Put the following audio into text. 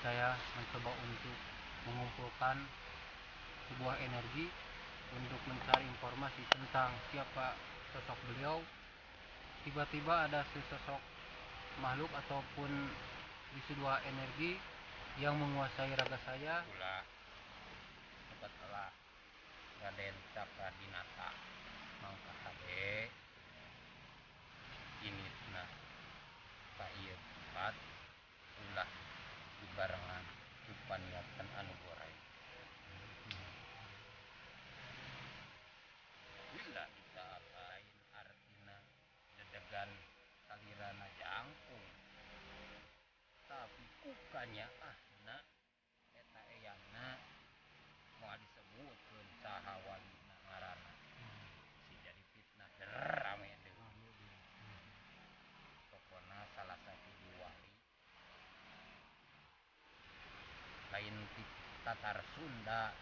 saya mencoba untuk mengumpulkan sebuah energi untuk mencari informasi tentang siapa sosok beliau. Tiba-tiba ada sesosok makhluk ataupun di sebuah energi yang menguasai raga saya. Pula sebetulnya Raden Cakradinata mangka hade ini nah ka ieu tempat ulah dibarengan upaniatan anu goreng. Bila kita lain artina dedegan salirana jangkung tapi kukanya ahna eta eyangna moal disebutkeun saha walina ngaranna si jadi fitnah rame deui. Pokona salah satu wali lain di Tatar Sunda